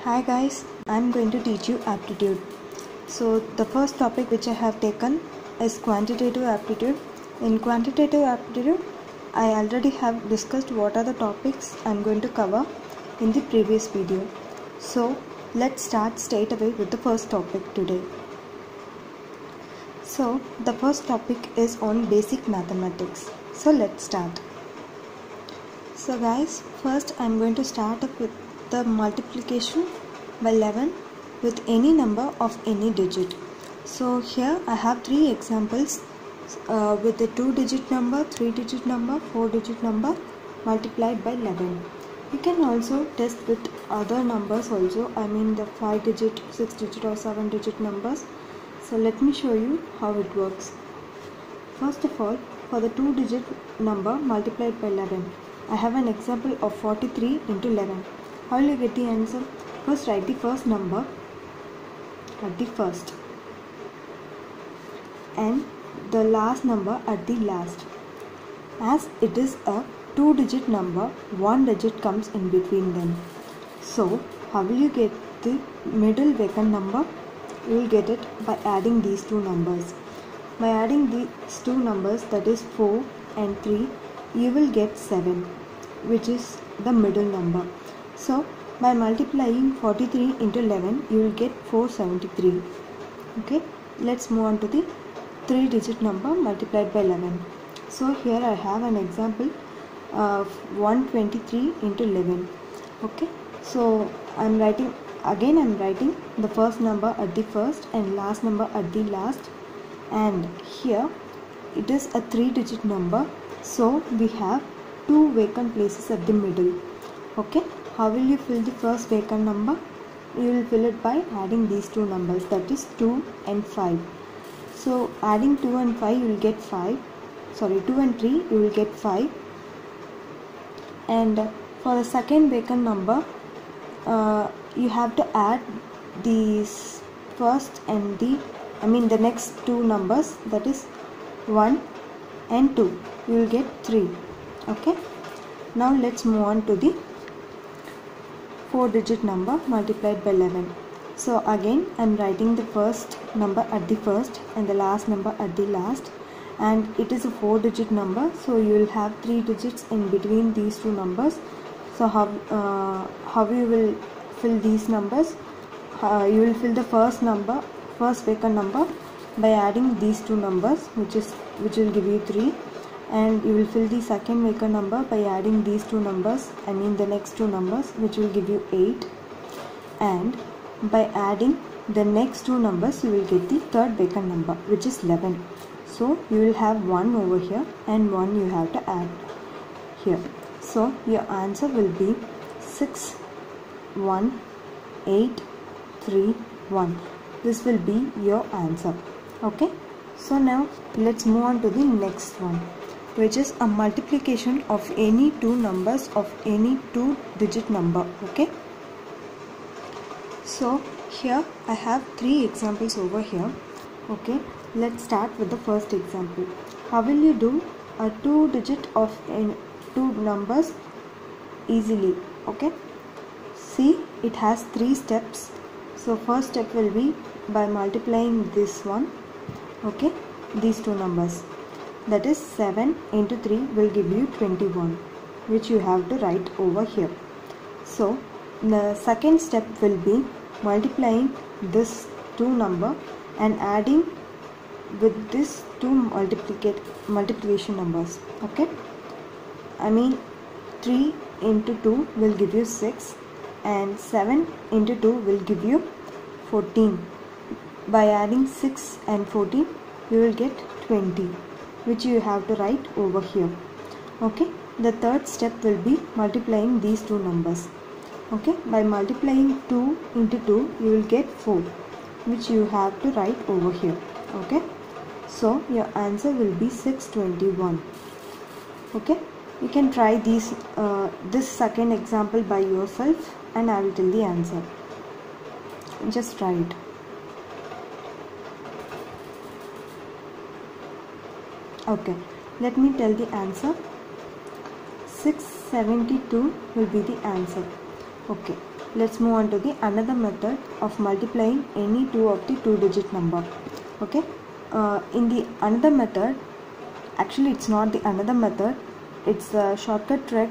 Hi guys, I'm going to teach you aptitude. So the first topic which I have taken is quantitative aptitude. In quantitative aptitude, I already have discussed what are the topics I'm going to cover in the previous video. So let's start straight away with the first topic today. So the first topic is on basic mathematics. So let's start. So guys, first I'm going to start up with the multiplication by 11 with any number of any digit. So here I have three examples with a 2-digit number, 3-digit number, 4-digit number multiplied by 11. You can also test with other numbers also, I mean the 5-digit, 6-digit or 7-digit numbers. So let me show you how it works. First of all, for the 2-digit number multiplied by 11, I have an example of 43 into 11. How will you get the answer? First write the first number at the first and the last number at the last. As it is a 2-digit number, 1 digit comes in between them. So how will you get the middle vacant number? You will get it by adding these two numbers. By adding these two numbers, that is 4 and 3, you will get 7, which is the middle number. So by multiplying 43 into 11, you will get 473. Okay, let's move on to the 3-digit number multiplied by 11. So here I have an example of 123 into 11. Okay, so I'm writing the first number at the first and last number at the last, and here it is a 3-digit number, so we have two vacant places at the middle. Okay, how will you fill the first vacant number? You will fill it by adding these two numbers, that is 2 and 5. So adding 2 and 5 you will get 2 and 3 you will get 5. And for the second vacant number, you have to add these first and the next two numbers, that is 1 and 2. You will get 3. Okay, now let's move on to the 4-digit number multiplied by 11. So again I'm writing the first number at the first and the last number at the last, and it is a 4-digit number, so you will have 3 digits in between these two numbers. So how you will fill these numbers? You will fill the first vacant number by adding these two numbers, which will give you 3, and you will fill the second vacant number by adding these two numbers, the next two numbers, which will give you 8, and by adding the next two numbers you will get the third vacant number, which is 11. So you will have 1 over here and 1 you have to add here. So your answer will be 6 1 8 3 1. This will be your answer. Okay, so now let's move on to the next one, which is a multiplication of any two numbers of any 2-digit number. Okay, so here I have 3 examples over here. Okay, let's start with the first example. How will you do a 2-digit of two numbers easily? Okay, see, it has 3 steps. So first step will be by multiplying this one, okay, these two numbers, that is 7 into 3 will give you 21, which you have to write over here. So the second step will be multiplying this 2 number and adding with this 2 multiplication numbers. Okay, 3 into 2 will give you 6 and 7 into 2 will give you 14. By adding 6 and 14 you will get 20, which you have to write over here. Okay, the third step will be multiplying these two numbers. Okay, by multiplying 2 into 2 you will get 4, which you have to write over here. Okay, so your answer will be 621. Okay, you can try this second example by yourself and I will tell the answer. Just try it. Okay, let me tell the answer. 672 will be the answer. Okay, let's move on to the another method of multiplying any two of the two-digit number. Okay, in the another method, actually it's not the another method, it's a shortcut trick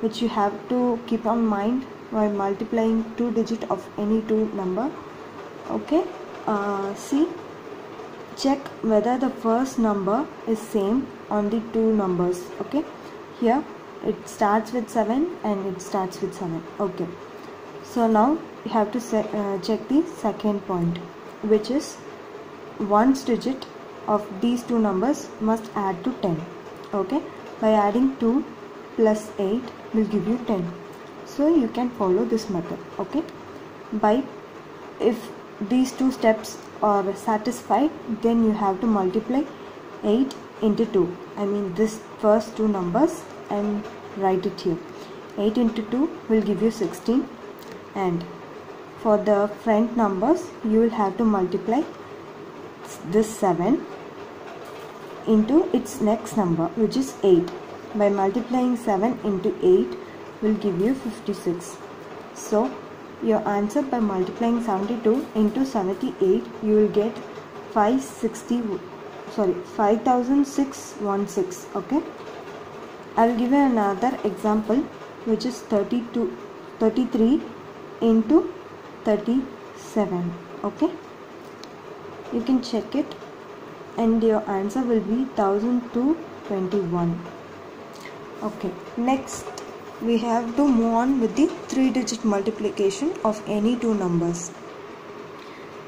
which you have to keep on mind while multiplying two digit of any two number. Okay, see, check whether the first number is same on the two numbers. Okay, here it starts with 7 and it starts with 7. Okay, so now you have to check the second point, which is ones digit of these two numbers must add to 10. Okay, by adding 2 plus 8 will give you 10. So you can follow this method. Okay, by if these two steps are satisfied, then you have to multiply 8 into 2. I mean this first two numbers, and write it here. 8 into 2 will give you 16, and for the front numbers you will have to multiply this 7 into its next number, which is 8. By multiplying 7 into 8 will give you 56. So your answer, by multiplying 72 into 78, you will get 5616. Okay, I will give you another example, which is 33 into 37. Okay, you can check it, and your answer will be 1221. Okay, next we have to move on with the three-digit multiplication of any two numbers.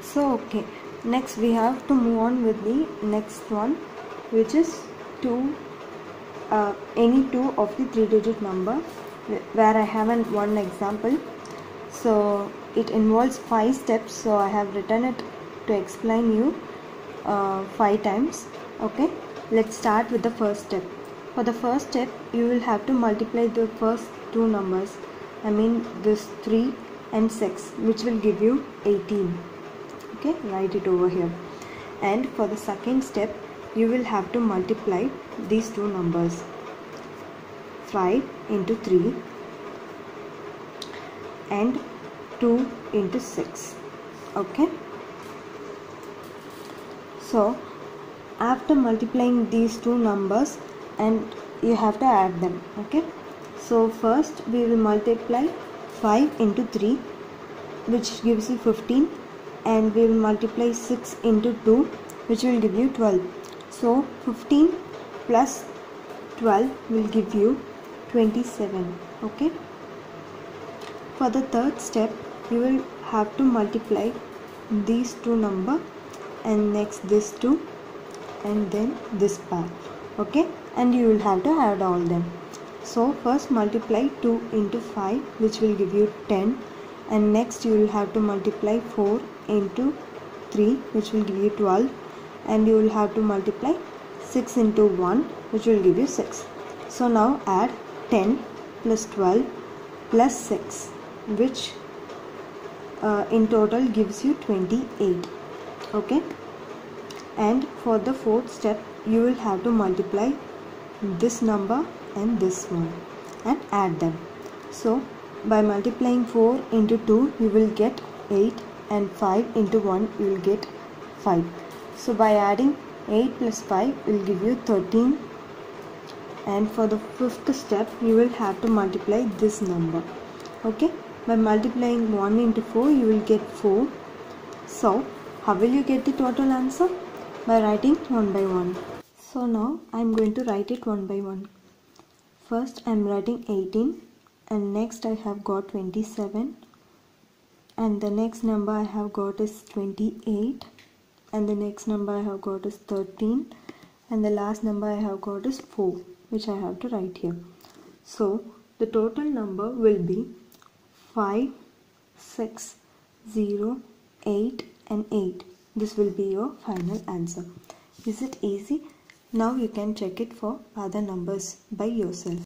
So okay, next we have to move on with the next one, which is any two of the three-digit number, where I have one example. So it involves 5 steps, so I have written it to explain you 5 times. Okay, let's start with the first step. For the first step, you will have to multiply the first two numbers, I mean this 3 and 6, which will give you 18. Okay, write it over here. And for the second step, you will have to multiply these two numbers, 5 into 3 and 2 into 6. Okay, so after multiplying these two numbers, and you have to add them. Okay, so first we will multiply 5 into 3, which gives you 15, and we will multiply 6 into 2, which will give you 12. So 15 plus 12 will give you 27. Okay, for the third step, you will have to multiply these two number, and next this 2, and then this part. Okay, and you will have to add all them. So first multiply 2 into 5, which will give you 10, and next you will have to multiply 4 into 3, which will give you 12, and you will have to multiply 6 into 1, which will give you 6. So now add 10 plus 12 plus 6, which in total gives you 28. Okay, and for the fourth step, you will have to multiply this number and this one and add them. So by multiplying 4 into 2, you will get 8, and 5 into 1, you will get 5. So by adding 8 plus 5 will give you 13, and for the fifth step, you will have to multiply this number. Okay, by multiplying 1 into 4, you will get 4. So how will you get the total answer? By writing one by one. So now I am going to write it one by one. First I am writing 18, and next I have got 27, and the next number I have got is 28, and the next number I have got is 13, and the last number I have got is 4, which I have to write here. So the total number will be 5, 6, 0, 8 and 8. This will be your final answer. Is it easy? Now you can check it for other numbers by yourself.